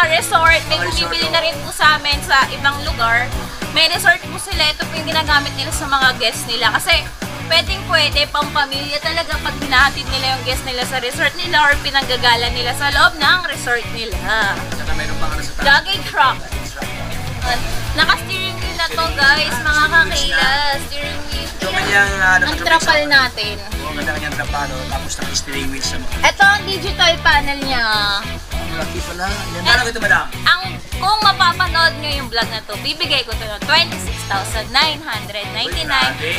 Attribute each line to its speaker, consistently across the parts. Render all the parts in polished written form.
Speaker 1: mga resort, may bumibili na rin po sa amin sa ibang lugar. May resort po sila, ito po yung ginagamit nila sa mga guests nila. Kasi pwede, pang pamilya talaga pag hinahatid nila yung guest nila sa resort nila or pinanggagala nila sa loob ng resort nila.
Speaker 2: Saka mayroon pang ano sa taas.
Speaker 1: Luggage truck. Naka-steering wheel na to guys, mga kakila. Steering wheel.
Speaker 2: So, kanyang
Speaker 1: Ang trapal natin.
Speaker 2: Ang ganda kanyang trapalo, tapos naka-steering wheel siya.
Speaker 1: Ito ang digital panel niya.
Speaker 2: Ang laki pala. Yan na lang ito, madam.
Speaker 1: Kung mapapanood nyo yung vlog na to, bibigay ko to ng 26,999.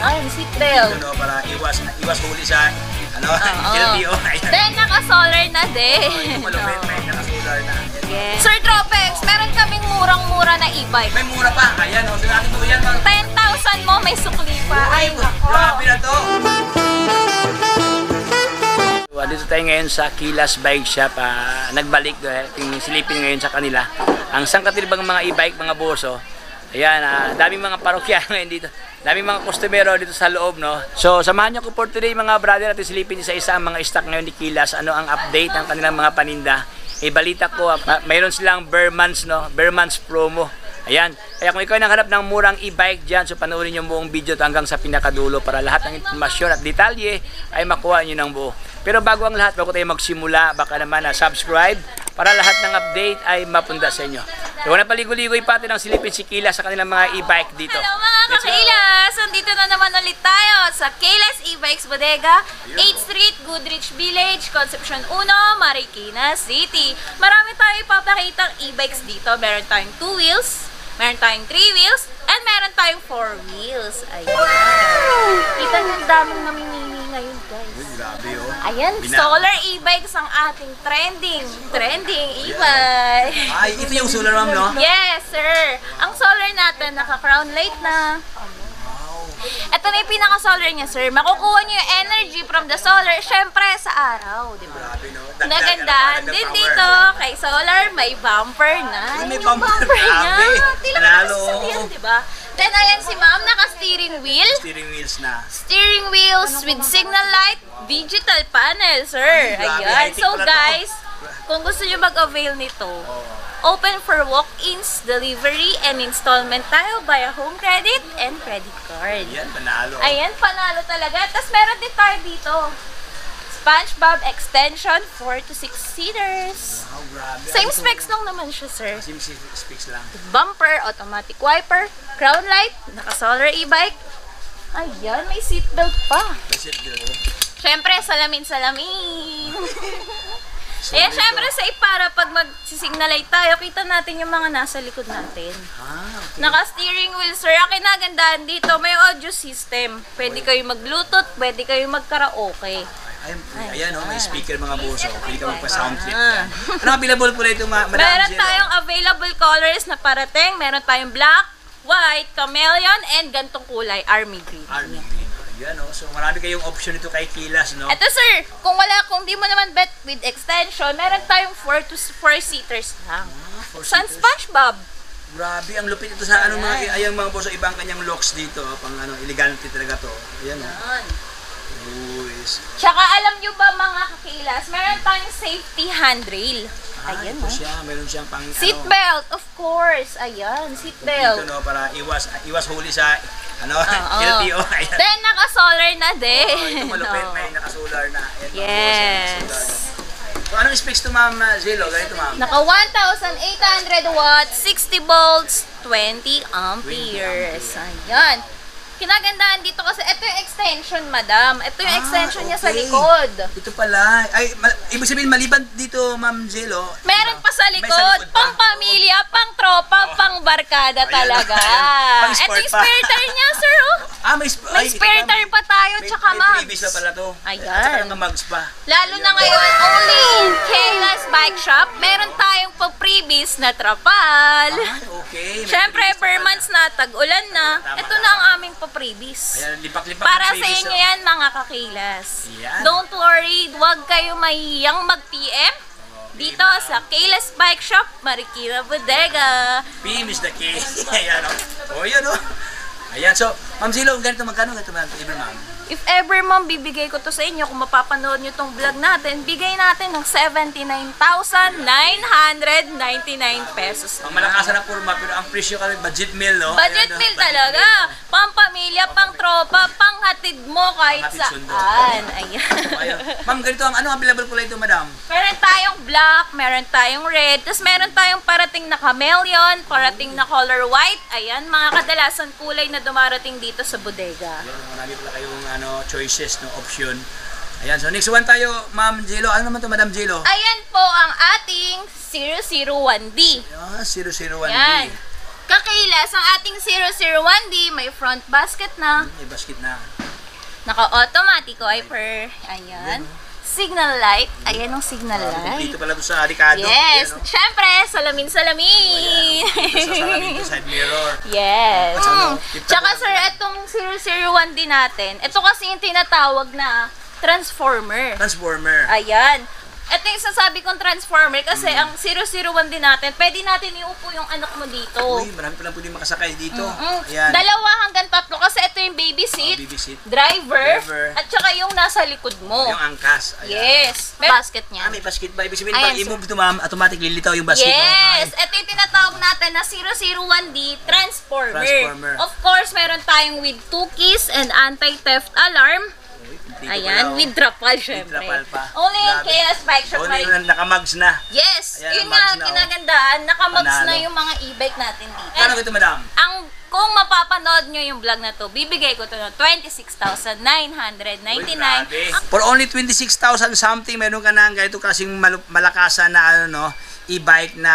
Speaker 1: Ay, seatbelt.
Speaker 2: Ito, para iwas huli sa LTO.
Speaker 1: Then, naka-solar na din.
Speaker 2: Ito malupit, may naka-solar na.
Speaker 1: Yes. Sir Tropex, meron kaming murang-mura na e-bike.
Speaker 2: May mura pa. Ayan, o. Sinabi ko yan.
Speaker 1: 10,000 mo, may sukli pa. Ay, nako.
Speaker 2: Grabe na to. Dito tayo ngayon sa Kilas Bike Shop. Nagbalik silipin ngayon sa kanila. Ang sangkatilbang mga e-bike, mga boso. Ayan, daming mga parokya ngayon dito. Daming mga customer dito sa loob, no? So, samahan niyo ko for today, mga brother, at silipin isa-isa ang mga stock ngayon ni Kilas. Ano ang update ng kanilang mga paninda. Balita ko, mayroon silang Bearmans, no? Bearmans promo. Ayan. Kaya kung ikaw nanghanap ng murang e-bike dyan, so panoorin yung buong video hanggang sa pinakadulo para lahat ng informasyon at detalye ay makuha nyo ng buo. Pero bago ang lahat, bago tayo magsimula, baka naman subscribe para lahat ng update ay mapunda sa inyo. So, na paligoy-ligoy pa natin ang silipin si Kila sa kanilang mga e-bike dito.
Speaker 1: Hello mga ka-Kilas! Andito na naman ulit tayo sa Kilas E-Bikes Bodega, 8th Street, Goodrich Village, Concepcion 1, Marikina City. Marami tayo ipapakitang e-bikes dito. Meron tayong 2 wheels, meron tayong 3 wheels, and meron tayong 4 wheels. Ayan. Wow! Kita nyo ang daming namimili ngayon, guys.
Speaker 2: Grabe, oh.
Speaker 1: Ayan, solar e-bikes ang ating trending e-bike.
Speaker 2: Ay, ito yung solar, ma'am, no?
Speaker 1: Yes, sir. Ang solar natin, naka-crown light na. Ito na yung pinaka-solar niya, sir. Makukuha niyo yung energy from the solar, syempre sa araw, di ba?
Speaker 2: Grabe, no?
Speaker 1: Nagandahan din dito, kay solar, may bumper na.
Speaker 2: May
Speaker 1: Yung
Speaker 2: bumper,
Speaker 1: niya.
Speaker 2: grabe.
Speaker 1: Tila
Speaker 2: Lalo.
Speaker 1: ka di ba? Then, ayan si ma'am, naka-steering wheel.
Speaker 2: Steering wheels na.
Speaker 1: Steering wheels with signal light, digital panel, sir.
Speaker 2: Ay, grabe.
Speaker 1: Ayan.
Speaker 2: High-tech
Speaker 1: So,
Speaker 2: pala to.
Speaker 1: guys, kung gusto nyo mag-avail nito, open for walk-ins, delivery, and installment tayo via home credit and credit card.
Speaker 2: Ayan, panalo.
Speaker 1: Ayan, panalo talaga. Tapos meron din tayo dito. SpongeBob extension, 4 to 6 seaters.
Speaker 2: Wow, grabe.
Speaker 1: Same specs lang naman siya, sir.
Speaker 2: Same specs lang.
Speaker 1: Bumper, automatic wiper, crown light, naka-solar e-bike. Ayan, may seatbelt pa.
Speaker 2: That's it, girl.
Speaker 1: Siyempre, salamin-salamin. Ayan, siyempre, para pag mag-signalite tayo, kita natin yung mga nasa likod natin.
Speaker 2: Okay.
Speaker 1: Naka-steering wheel, sir. Ang kinagandahan dito, may audio system. Pwede kayo mag-bluetooth, pwede kayo mag-karaoke.
Speaker 2: Ayan, may speaker mga boso. Pwede ka magpa-sound clip yan. Ano available po na ito, Madam
Speaker 1: Meron
Speaker 2: Zero?
Speaker 1: tayong available colors na parating. Meron tayong black, white, chameleon, and gantong kulay, army green.
Speaker 2: Army green. Ayan, so marami kayong option ito kay Kilas, no?
Speaker 1: Eto, sir, kung di mo naman bet with extension, meron tayong 4 to 4 seaters lang. San SpongeBob?
Speaker 2: Grabe, ang lupit ito sa ayan mga boso, ibang kanyang locks dito, pang elegante talaga to. Ayan,
Speaker 1: Tsaka alam nyo ba mga kakilas, meron tayong safety handrail. Ayan,
Speaker 2: ito siya, meron siyang pang
Speaker 1: seatbelt, of course. Ayan, seatbelt.
Speaker 2: Ito, no, para iwas huli sa LTO.
Speaker 1: Then, naka-solar na din.
Speaker 2: Ito malupit, may naka-solar na. Ayan,
Speaker 1: yes.
Speaker 2: So, anong specs to, Ma'am Zelo? Ganito, Ma'am.
Speaker 1: Naka 1,800 watts, 60 volts, 20 amperes. Ayan. Kinagandahan dito kasi ito yung extension, madam. Ito yung extension niya sa likod.
Speaker 2: Ito pala. Ay, ibig sabihin maliban dito, Ma'am Zelo.
Speaker 1: Meron pa sa likod. Pang pamilya, pang tropa, pang barkada talaga. Ito yung spare tire niya, sir. May spare tire pa tayo, tsaka
Speaker 2: May
Speaker 1: mags.
Speaker 2: previous na pala to.
Speaker 1: Ayan.
Speaker 2: Tsaka mga mags pa.
Speaker 1: Lalo na ngayon, only in Kilas Bike Shop, meron tayong pa-previous na trapal.
Speaker 2: Okay.
Speaker 1: Siyempre, per months na, tag-ulan na. Ito na ang aming pa-previous.
Speaker 2: Ayan, lipak-lipak
Speaker 1: Para
Speaker 2: na
Speaker 1: sa inyo yan, mga kakilas.
Speaker 2: Yan.
Speaker 1: Don't worry, huwag kayo mahihiyang mag-PM dito sa Kilas Bike Shop, Marikina Bodega.
Speaker 2: PM is the key. Ayan, o. O, yan, o. Ayan, so, Ma'am Zelo, ganito magkano? Ganito, Ma'am.
Speaker 1: If ever ma'am, bibigay ko to sa inyo, kung mapapanood nyo tong vlog natin, bigay natin ng 79,999 pesos.
Speaker 2: Ang malakasan na forma, pero ang presyo kami, budget meal, no?
Speaker 1: Budget
Speaker 2: Ayan, no?
Speaker 1: meal talaga. Pampamilya, pang tropa, panghatid mo kahit
Speaker 2: Panghatid sundo.
Speaker 1: saan. Ayan.
Speaker 2: Ayun. Ma'am, ganito ang ano available kulay ito, madam?
Speaker 1: Meron tayong black, meron tayong red, tapos meron tayong parating na chameleon, parating na color white. Ayan, mga kadalasan kulay na dumarating dito sa bodega.
Speaker 2: Ayan, marami pala kayong choices, no, option. Ayan, so next one tayo, Ma'am Jelo. Ano naman to, Madam Jelo?
Speaker 1: Ayan po ang ating 001D.
Speaker 2: Ayan, 001D.
Speaker 1: Yan. Kakilas ang ating 001D, may front basket na.
Speaker 2: May basket na.
Speaker 1: Naka-automatic wiper. Ayan. Signal light. Ayan ang signal light.
Speaker 2: Dito pala to sa Ricardo.
Speaker 1: Yes.
Speaker 2: Ayan, no?
Speaker 1: Siyempre, salamin-salamin.
Speaker 2: Dito sa salamin, dito, side mirror.
Speaker 1: Yes.
Speaker 2: Tip
Speaker 1: Tsaka
Speaker 2: na-
Speaker 1: sir, itong 001D natin, ito kasi yung tinatawag na transformer.
Speaker 2: Transformer.
Speaker 1: Ayan. Ito yung sasabi kong transformer kasi ang 001D natin, pwede natin iupo yung anak mo dito.
Speaker 2: Uy, marami palang pwede makasakay dito.
Speaker 1: Mm.
Speaker 2: Ayan.
Speaker 1: Dalawa hanggang tatlo kasi ito yung baby seat,
Speaker 2: baby seat.
Speaker 1: driver,
Speaker 2: Driver.
Speaker 1: at saka yung nasa likod mo.
Speaker 2: Yung angkas. Ayan.
Speaker 1: Yes. May basket niya.
Speaker 2: May basket ba? Ibig sabihin,
Speaker 1: Ayan,
Speaker 2: pag i-move ito, ma'am, automatic lilitaw yung basket.
Speaker 1: Yes! Ito yung tinatawag natin na 001D transformer.
Speaker 2: Transformer.
Speaker 1: Of course, meron tayong with 2 keys and anti-theft alarm. Ayan, with trapal syempre.
Speaker 2: trapal pa.
Speaker 1: Only in
Speaker 2: Grabe.
Speaker 1: KS Bike Shop.
Speaker 2: Only yung nakamags na.
Speaker 1: Yes!
Speaker 2: Ayan,
Speaker 1: Yun
Speaker 2: ang
Speaker 1: nga
Speaker 2: mags
Speaker 1: ang
Speaker 2: na, oh.
Speaker 1: kinagandaan. Nakamags na
Speaker 2: Panalo.
Speaker 1: yung mga e-bike natin dito.
Speaker 2: Kano ito, madam?
Speaker 1: Kung mapapanood nyo yung vlog na to, bibigay ko to ng 26,999.
Speaker 2: Grabe. For only 26,000 something, meron ka na ganito kasing malakasan na ano, no, e-bike na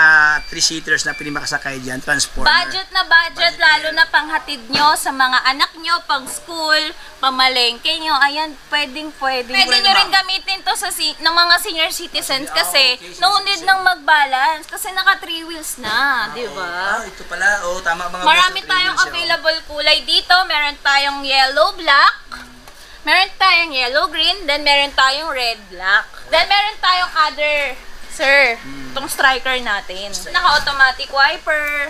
Speaker 2: 3-seaters na pwede makasakay dyan, transformer.
Speaker 1: Budget na budget, lalo na panghatid nyo sa mga anak nyo, pang school, pamalengke nyo. Ayan, pwede nyo rin gamitin to sa ng mga senior citizens kasi
Speaker 2: okay,
Speaker 1: no need nang mag-balance kasi naka 3 wheels na, di ba?
Speaker 2: Ito pala. Oh, tama mga
Speaker 1: Marami
Speaker 2: boss,
Speaker 1: tayong
Speaker 2: premium siya, oh.
Speaker 1: available kulay dito. Meron tayong yellow, black. Meron tayong yellow, green. Then meron tayong red, black. Then meron tayong other, sir, itong striker natin. Naka-automatic wiper.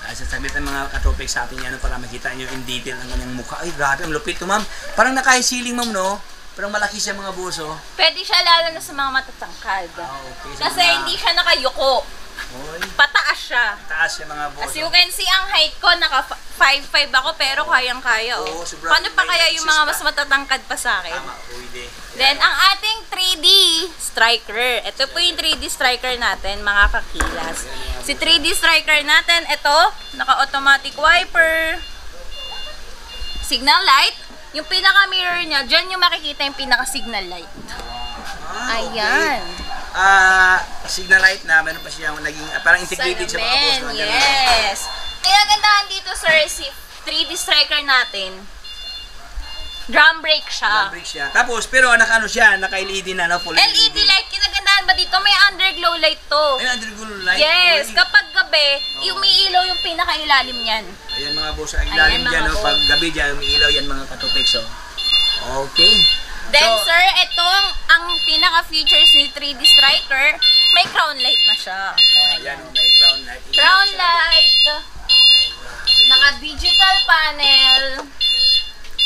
Speaker 2: Sasaglit ang mga katropik sa atin yan para makita nyo in detail ang kanyang mukha. Ay, grabe, ang lupit to, ma'am. Parang naka-ceiling, ma'am, no? Parang malaki siya mga buso.
Speaker 1: Pwede siya lalo na sa mga matatangkad.
Speaker 2: Okay.
Speaker 1: Kasi hindi siya nakayuko.
Speaker 2: Oy,
Speaker 1: Pataas siya.
Speaker 2: taas siya mga buso.
Speaker 1: As you can see, ang height ko, naka 5'5 ako, pero kayang-kaya, oh.
Speaker 2: Oo, sobrang
Speaker 1: Paano pa
Speaker 2: may
Speaker 1: kaya yung mga
Speaker 2: exist
Speaker 1: mas
Speaker 2: pa.
Speaker 1: matatangkad pa sa akin?
Speaker 2: Tama, pwede.
Speaker 1: Then, ang ating 3D striker. Ito po yung 3D striker natin, mga kakilas. Si 3D striker natin, ito, naka-automatic wiper, signal light. Yung pinaka-mirror niya, dyan yung makikita yung pinaka-signal light. Ayan.
Speaker 2: Signal light na, meron pa siya naging, parang integrated sa mga boss.
Speaker 1: Salamin,
Speaker 2: no? Ganun.
Speaker 1: yes. Kinagandahan dito, sir, si 3D striker natin. Drum brake siya.
Speaker 2: Break siya. Tapos, pero naka-ano siya, naka-LED na, no? Full
Speaker 1: LED light, kinagandahan ba dito? May underglow light to.
Speaker 2: Ay, underglow light.
Speaker 1: Yes,
Speaker 2: Uy.
Speaker 1: kapag gabi, umiilaw yung pinakailalim niyan.
Speaker 2: Ayan mga boss, ang ilalim
Speaker 1: Ayan,
Speaker 2: dyan,
Speaker 1: mga
Speaker 2: no?
Speaker 1: boss.
Speaker 2: Pag gabi dyan, umiilaw yan mga katupik, so. Okay.
Speaker 1: Then
Speaker 2: So,
Speaker 1: sir, itong ang pinaka-features ni 3D Striker, may crown light na siya.
Speaker 2: ayan, may crown light.
Speaker 1: Crown light, naka-digital panel.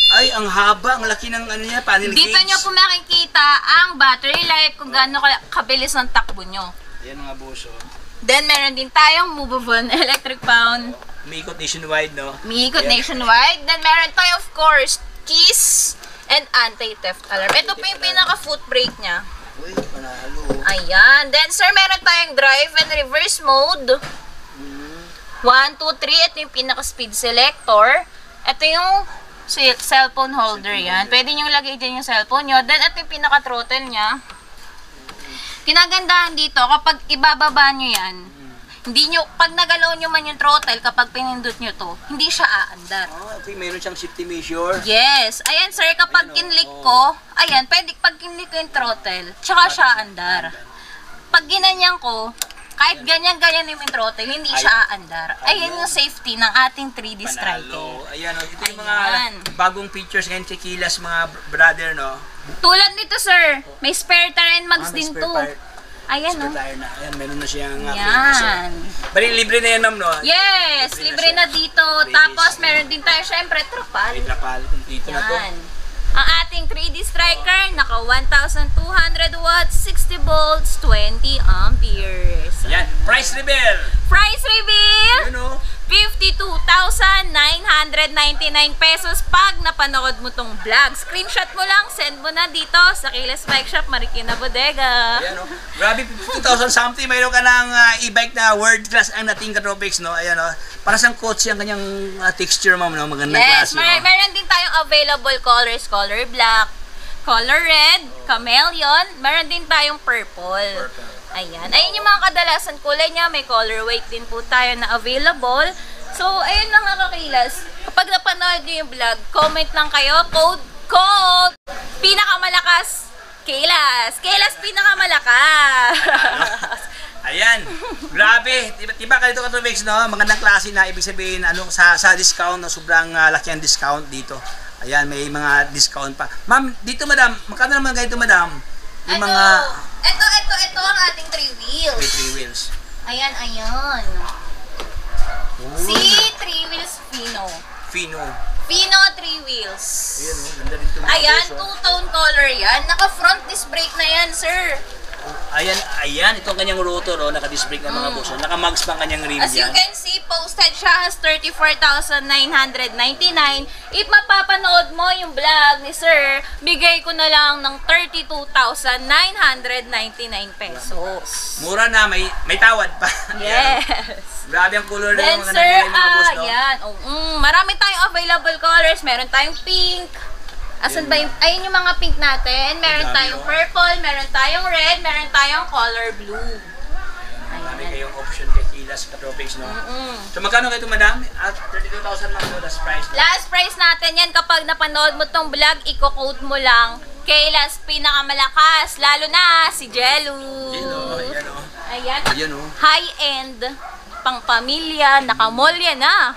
Speaker 2: Ay, ang haba, ang laki ng ano niya, panel
Speaker 1: Dito
Speaker 2: gauge.
Speaker 1: nyo po makikita ang battery life kung gaano kabilis ang takbo nyo.
Speaker 2: Ayan mga boss, oh.
Speaker 1: Then meron din tayong movable electric pound.
Speaker 2: Umiikot nationwide, no?
Speaker 1: Umiikot
Speaker 2: Ayan.
Speaker 1: nationwide. Then meron tayo of course keys and anti-theft alarm. Ito po yung pinaka-foot brake niya.
Speaker 2: Uy, panalo.
Speaker 1: Ayan. Then sir, meron tayong drive and reverse mode. 1, 2, 3. Ito yung pinaka-speed selector. Ito yung cellphone holder yan. Pwede nyo lagay dyan yung cellphone nyo. Then ito yung pinaka-throttle niya. Kinagandahan dito, kapag ibababa nyo yan, hindi nyo, pag nagalaw nyo man yung throttle, kapag pinindot nyo to, hindi siya aandar.
Speaker 2: Okay, meron siyang safety measure.
Speaker 1: Yes. Ayan sir, kapag
Speaker 2: Ayan,
Speaker 1: kinlik
Speaker 2: oh.
Speaker 1: ko, ayan, pwede pag kinlik ko yung throttle, tsaka siya aandar. Pag ginanyan ko, kahit ganyan-ganyan yung throttle, hindi siya aandar. Ayan yung safety ng ating 3D striker.
Speaker 2: Panalo. Ayan, oh. Ito yung mga
Speaker 1: Ayan.
Speaker 2: bagong features ngayon kay Kilas, mga brother, no?
Speaker 1: Tulad nito sir, may spare tire and mags
Speaker 2: May
Speaker 1: din
Speaker 2: spare
Speaker 1: to.
Speaker 2: part.
Speaker 1: Ayan
Speaker 2: Spare
Speaker 1: oh.
Speaker 2: tire na. Ayan, meron na siyang
Speaker 1: Yan.
Speaker 2: Bali, libre na yan, ma'am, no?
Speaker 1: Yes, libre na dito.
Speaker 2: Libre
Speaker 1: Tapos
Speaker 2: siya.
Speaker 1: meron din tayo syempre trapal.
Speaker 2: May trapal. Dito na to.
Speaker 1: Yan. Ang ating 3D striker, naka 1,200 watts, 60 volts, 20 amperes.
Speaker 2: Yan, price reveal.
Speaker 1: Price reveal,
Speaker 2: You know,
Speaker 1: 52,999 pesos pag napanood mo tong vlog. Screenshot mo lang, send mo na dito sa Keyless Bike Shop, Marikina Bodega.
Speaker 2: ayan o. Grabe, 2,000 something. Mayroon ka ng e-bike na world class ang nating katropics, no? Ayan o. Para sa kotse ang kanyang texture, ma'am, no? Magandang
Speaker 1: Yes,
Speaker 2: klase, no?
Speaker 1: meron din tayong available colors, color black, color red, chameleon, meron din tayong purple. Ayan. Ayun yung mga kadalasan kulay niya. May color weight din po tayo na available. So, ayun lang mga kakilas. Kapag napanood niyo yung vlog, comment lang kayo. Code! Pinakamalakas! Kaylas! Kaylas pinakamalakas!
Speaker 2: Ayan. Grabe. Diba ka dito katropics, no? Magandang klase na. Ibig sabihin, ano, sa discount, no? Sobrang laki ang discount dito. Ayan, may mga discount pa. Ma'am, dito madam, magkano naman ganito madam? Yung mga...
Speaker 1: Ito ang ating 3 wheels.
Speaker 2: May 3 wheels.
Speaker 1: Ayan. Si 3 wheels Fino. Fino 3 wheels.
Speaker 2: Ayan, oh, ganda dito mga
Speaker 1: Ayan,
Speaker 2: beso.
Speaker 1: two-tone color yan. Naka-front disc brake na yan, sir.
Speaker 2: Ayan, ito ang kanyang rotor, oh, naka-disc brake ng mga boss. Oh. Naka-mags pa ang kanyang rim
Speaker 1: As you
Speaker 2: dyan.
Speaker 1: can see, posted siya has 34,999. If mapapanood mo yung vlog ni sir, bigay ko na lang ng 32,999 pesos.
Speaker 2: Mura na, may tawad pa. Ayan.
Speaker 1: Yes.
Speaker 2: Grabe ang color na
Speaker 1: Then
Speaker 2: mga
Speaker 1: sir,
Speaker 2: nagulay mga boss, no?
Speaker 1: yan. Marami tayong available colors. Meron tayong pink. Asan ba yung, ayun yung mga pink natin. Meron
Speaker 2: Dami,
Speaker 1: tayong
Speaker 2: oh.
Speaker 1: purple, meron tayong red, meron tayong color blue.
Speaker 2: Marami kayong option kay Kilas Katropics, no? So magkano kayo ito, madam? At 32,000 lang po, that's price. No?
Speaker 1: Last price natin yan kapag napanood mo tong vlog, i-quote mo lang Kaylas pinakamalakas, lalo na si Jello.
Speaker 2: Ayan, oh.
Speaker 1: Ayan.
Speaker 2: Ayan, oh.
Speaker 1: High-end, pang pamilya, nakamolya na.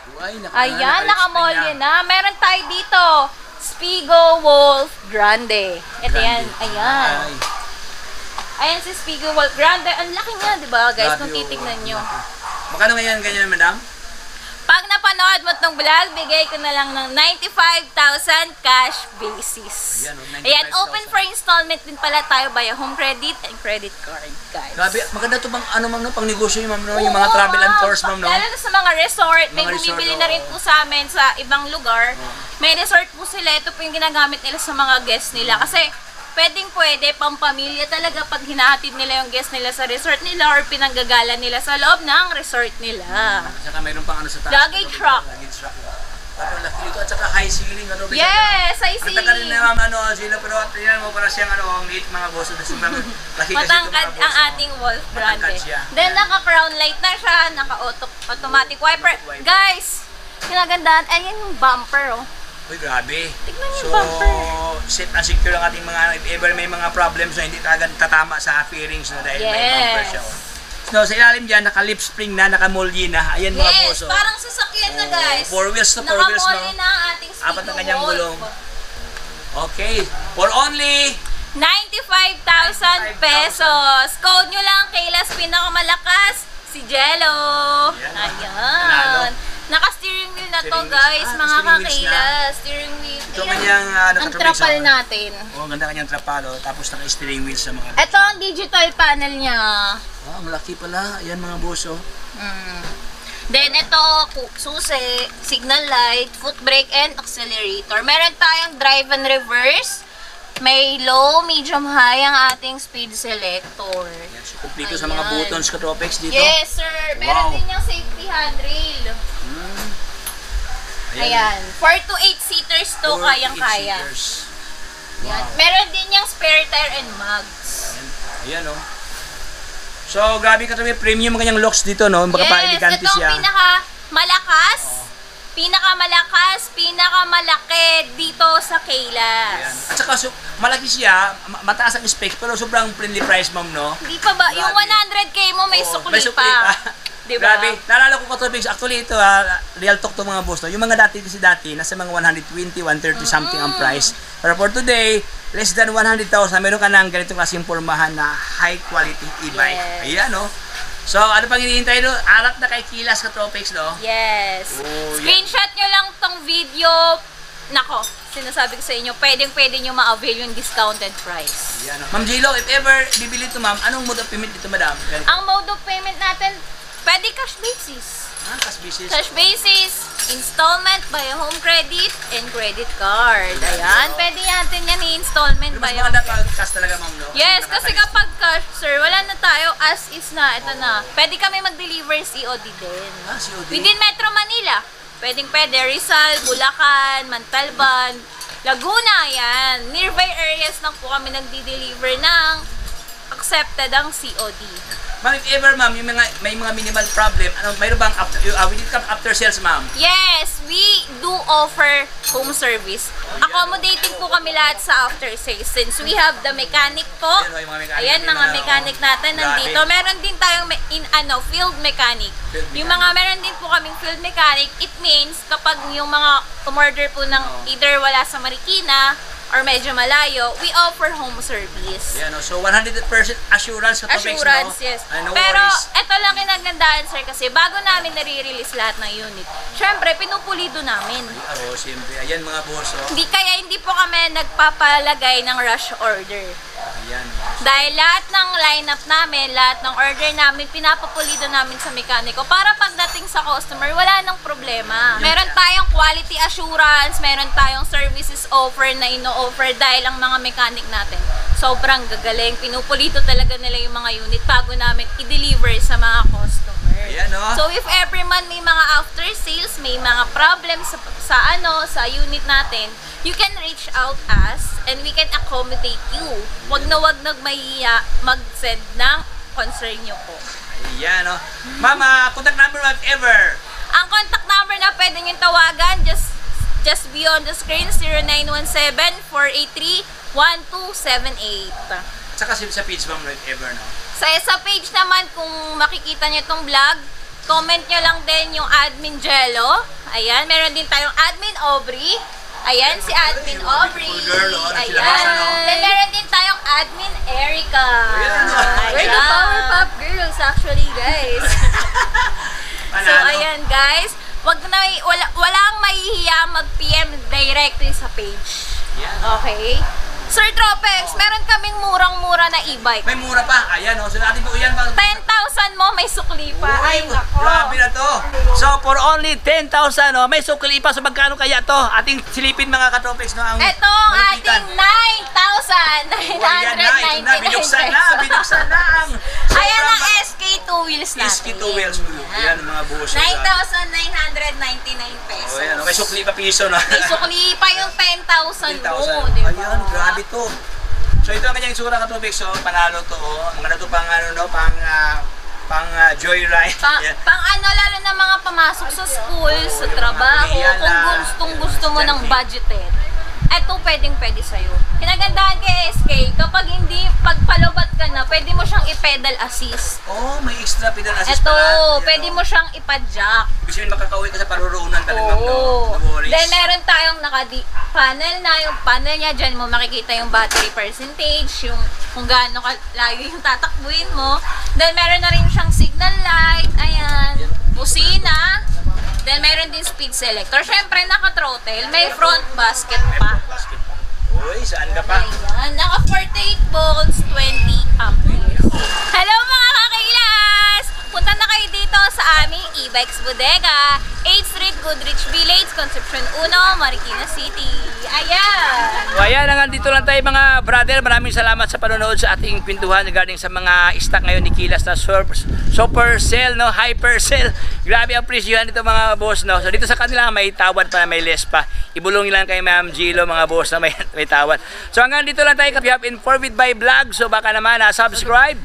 Speaker 1: Ayan, nakamolya na. Meron tayo dito, Spigo Wolf Grande. Ito yan, ayan. Ayan si Spigo Wolf Grande. Ang laki niya, di ba guys, kung titignan nyo.
Speaker 2: Magkano ngayon ganyan, madam?
Speaker 1: Pag napanood mo itong vlog, bigay ko na lang ng 95,000 cash basis.
Speaker 2: Ayan, oh, 95,000.
Speaker 1: Ayan, open for installment din pala tayo via home credit and credit card, guys.
Speaker 2: Grabe, maganda to bang ano, ma'am, no? Pang negosyo yung ma'am, no? Yung mga travel and tours, ma'am, no?
Speaker 1: Lalo na sa mga resort, may
Speaker 2: Mga resort,
Speaker 1: bumibili na rin po sa amin sa ibang lugar. May resort po sila, ito po yung ginagamit nila sa mga guests nila. Kasi pwede, pampamilya talaga pag hinahatid nila yung guests nila sa resort nila or pinanggagala nila sa loob ng resort nila.
Speaker 2: Saka mayroon pang ano sa taas.
Speaker 1: Luggage truck.
Speaker 2: Luggage truck. Pero laki nito at saka high ceiling, ano?
Speaker 1: Yes, I see.
Speaker 2: Ang tagal rin na ma'am, ano, sila, pero tingnan mo para siyang ano, ang liit mga boss. Sobrang laki kasi ito
Speaker 1: Matangkad
Speaker 2: mga boss.
Speaker 1: ang ating Wolf Grande.
Speaker 2: Matangkad siya.
Speaker 1: Then, naka-crown light na siya, naka-automatic wiper. Guys, kinagandaan, ayan yung bumper, oh.
Speaker 2: Uy, grabe.
Speaker 1: Tignan yung
Speaker 2: So,
Speaker 1: bumper.
Speaker 2: safe and secure ang ating mga, if ever may mga problems na hindi agad tatama sa fairings, no, dahil may bumper siya. Oh. So, sa ilalim dyan, naka-lip spring na, naka-molly na. Ayan mga
Speaker 1: Yes,
Speaker 2: boss. Oh.
Speaker 1: parang sasakyan na guys.
Speaker 2: 4 wheels to 4 wheels, no?
Speaker 1: Nakamoli na ang ating Speedo
Speaker 2: Apat na kanyang
Speaker 1: Wolf.
Speaker 2: gulong. Okay. For only
Speaker 1: 95,000 pesos. Code nyo lang, Kaylas pinakamalakas, si Jello.
Speaker 2: Panalo.
Speaker 1: Ayan. Naka-steering wheel na to,
Speaker 2: Steering wheels.
Speaker 1: guys, mga
Speaker 2: Steering wheels
Speaker 1: Kakaylas. Steering wheel.
Speaker 2: Ito
Speaker 1: Ayan.
Speaker 2: kanyang
Speaker 1: Ang trapal natin.
Speaker 2: Oh, ang ganda kanyang trapalo. Tapos naka-steering wheel sa mga...
Speaker 1: Ito ang digital panel niya.
Speaker 2: Oh, malaki pala. Ayan mga boss, oh.
Speaker 1: Then ito, susi, signal light, foot brake, and accelerator. Meron tayong drive and reverse. May low, medium, high ang ating speed selector.
Speaker 2: Ayan, so kompleto sa mga
Speaker 1: Ayan.
Speaker 2: buttons Katropex dito.
Speaker 1: Yes, sir. Meron
Speaker 2: Wow.
Speaker 1: din yung safety handrail. Ayan. 4 to 8 seaters to,
Speaker 2: 4 to 8
Speaker 1: kayang-kaya.
Speaker 2: seaters.
Speaker 1: Yan.
Speaker 2: Wow.
Speaker 1: Meron din yung spare tire and mugs.
Speaker 2: Ayan, oh. So, grabe Katropex. Premium ang kanyang locks dito, no? Baka pa elegante
Speaker 1: ito ang
Speaker 2: siya.
Speaker 1: pinakamalakas, pinakamalaki dito sa Kaylas.
Speaker 2: Ayan. At saka, malaki siya. Mataas ang specs, pero sobrang friendly price, ma'am, no?
Speaker 1: Hindi pa ba? Yung
Speaker 2: Grabe.
Speaker 1: 100k mo may
Speaker 2: Oo,
Speaker 1: sukli
Speaker 2: sukli
Speaker 1: pa.
Speaker 2: pa.
Speaker 1: Diba?
Speaker 2: Grabe. Naalala ko Katropex, actually ito, real talk to mga boss, no? Yung mga dati kasi nasa mga 120, 130 something ang price. Pero for today, less than 100,000, meron ka ng ganitong klaseng pormahan na high quality e-bike.
Speaker 1: Yes.
Speaker 2: Ayan, no? So, ano pang hinihintay, no? Arat na kay Kilas Katropex, no?
Speaker 1: Yes.
Speaker 2: Oh,
Speaker 1: Screenshot nyo lang tong video. Nako, sinasabi ko sa inyo, pwede nyo ma-avail yung discounted price.
Speaker 2: Yan. Ma'am Jilo, if ever bibili ito ma'am, anong mode of payment dito madam?
Speaker 1: Ang mode of payment natin, pwede cash basis.
Speaker 2: Cash basis.
Speaker 1: Cash basis, installment by home credit, and credit card. Ayan, pwede natin yan i-installment
Speaker 2: Mas
Speaker 1: by home
Speaker 2: maganda
Speaker 1: credit.
Speaker 2: pag cash talaga ma'am, no?
Speaker 1: Yes, kasi kapag cash, sir, wala na tayo, as is na, ito na. Pwede kami mag-deliver COD din.
Speaker 2: COD.
Speaker 1: Within Metro Manila. Pwede, Rizal, Bulacan, Montalban, Laguna, yan. Nearby areas lang po kami nagdi-deliver ng accepted ang COD.
Speaker 2: Ma'am, if ever ma'am, yung may mga minimal problem, mayroon bang we did come after sales ma'am?
Speaker 1: Yes, we do offer home service. Accommodating po kami lahat sa after sales since we have the mechanic po.
Speaker 2: Ayan, yung mga mechanic.
Speaker 1: Ayan, mga mechanic natin nandito. Meron din tayong field mechanic. Yung mga meron din po kaming field mechanic, it means kapag yung mga umorder po ng either wala sa Marikina or medyo malayo, we offer home service.
Speaker 2: Yan, no? So 100% assurance
Speaker 1: Assurance, yes.
Speaker 2: No
Speaker 1: Pero,
Speaker 2: worries.
Speaker 1: eto lang kinagandaan, sir, kasi bago namin nare-release lahat ng unit, syempre, pinupulido namin.
Speaker 2: Oo, siyempre. Ayan mga boss, oh.
Speaker 1: Hindi po kami nagpapalagay ng rush order.
Speaker 2: Ayan.
Speaker 1: Dahil lahat ng lineup namin, lahat ng order namin, pinapapulido namin sa mekaniko para pagdating sa customer, wala nang problema. Meron tayong quality assurance, meron tayong services offer na ino-offer dahil ang mga mechanic natin sobrang gagaling. Pinupulido talaga nila yung mga unit bago namin i-deliver sa mga customer.
Speaker 2: Ayan, oh.
Speaker 1: So if every month may mga after sales, may mga problems sa unit natin, you can reach out us and we can accommodate you. Wag na mahiya mag-send ng concern nyo po.
Speaker 2: Ayan, oh. Ma'am, contact number ma'am, if ever.
Speaker 1: Ang contact number na pwede nyo tawagan, just be on the screen, 0917-483-1278.
Speaker 2: Saka sa page ma'am, if ever, no?
Speaker 1: Sa page naman, kung makikita nyo itong vlog, comment nyo lang din yung admin Jello. Ayan, meron din tayong admin Aubrey. Ayan, si admin Aubrey.
Speaker 2: Beautiful girl, oh.
Speaker 1: Ayan.
Speaker 2: Nagsilabasan, no?
Speaker 1: Then meron din tayong admin Erica.
Speaker 2: Ayan, oh.
Speaker 1: We're the Powerpuff Girls actually, guys. So, ayan guys, walang mahihiya mag-PM directly sa page. Okay? Sir Tropex, meron kaming murang-mura na e-bike.
Speaker 2: May mura pa. Ayan, oh. So natin po yan.
Speaker 1: 10,000 mo, may sukli pa. Ay,
Speaker 2: Uy,
Speaker 1: nako.
Speaker 2: grabe na to. So, for only 10,000, oh, may sukli pa. So, magkano kaya to? Ating silipin mga katropex, no? Ang
Speaker 1: Ito ang
Speaker 2: malupitan.
Speaker 1: ating 9,999
Speaker 2: Binuksan na. Ang
Speaker 1: Ayan ang
Speaker 2: sobrang-
Speaker 1: SK 2 wheels natin.
Speaker 2: SK 2 wheels. Ayan, mga buso.
Speaker 1: 9,999 pesos.
Speaker 2: Oh, ayan, may sukli pa piso, no?
Speaker 1: May sukli pa yung 10,000 mo,
Speaker 2: 10,000.
Speaker 1: di ba?
Speaker 2: Ayan, grabe to. So, ito ang kanyang itsura katropex. So, panalo to, oh. Ang ano to, pang joyride. Ayan.
Speaker 1: Pang ano, lalo na mga pamasok sa school, sa
Speaker 2: yung mga
Speaker 1: trabaho,
Speaker 2: Rihanna,
Speaker 1: kung gusto mo ng budgeted. Eto pwedeng-pwede sa'yo. Kinagandahan kay SK, kapag hindi, pagpalubat ka na, pwede mo siyang i-pedal assist.
Speaker 2: Oh, may extra pedal assist
Speaker 1: Eto,
Speaker 2: pala. Ayan,
Speaker 1: pwede
Speaker 2: oh.
Speaker 1: mo siyang ipa-jack.
Speaker 2: Ibig sabihin makakauwi ka sa paruroonan talagang, no?
Speaker 1: Oo.
Speaker 2: No worries.
Speaker 1: Then meron tayong panel na, yung panel niya, dyan mo makikita yung battery percentage, yung kung gaano layo yung tatakbuhin mo. Then meron na rin siyang signal light, ayan, busina. Then meron din speed selector. Syempre naka-throttle, may front basket pa.
Speaker 2: Uy, saan ka pa?
Speaker 1: Ayan, naka 48 volts, 20 amperes. Hello mga kakailas! Punta na kayo dito sa aming e-bikes bodega, 8th Street, Goodrich Village, Concepcion 1, Marikina City. Ayan!
Speaker 2: So ayan, nandito lang tayo mga brother. Maraming salamat sa panonood sa ating kwentuhan regarding sa mga stock ngayon ni Kilas na super sale, no? Hyper sale. Grabe ang presyohan dito mga boss, no? So dito sa kanila may tawad pa, may less pa. Ibulong lang kay Ma'am Gilo mga boss na may tawad. So hanggang dito lang tayo. If you have informed by vlog, so baka naman subscribe.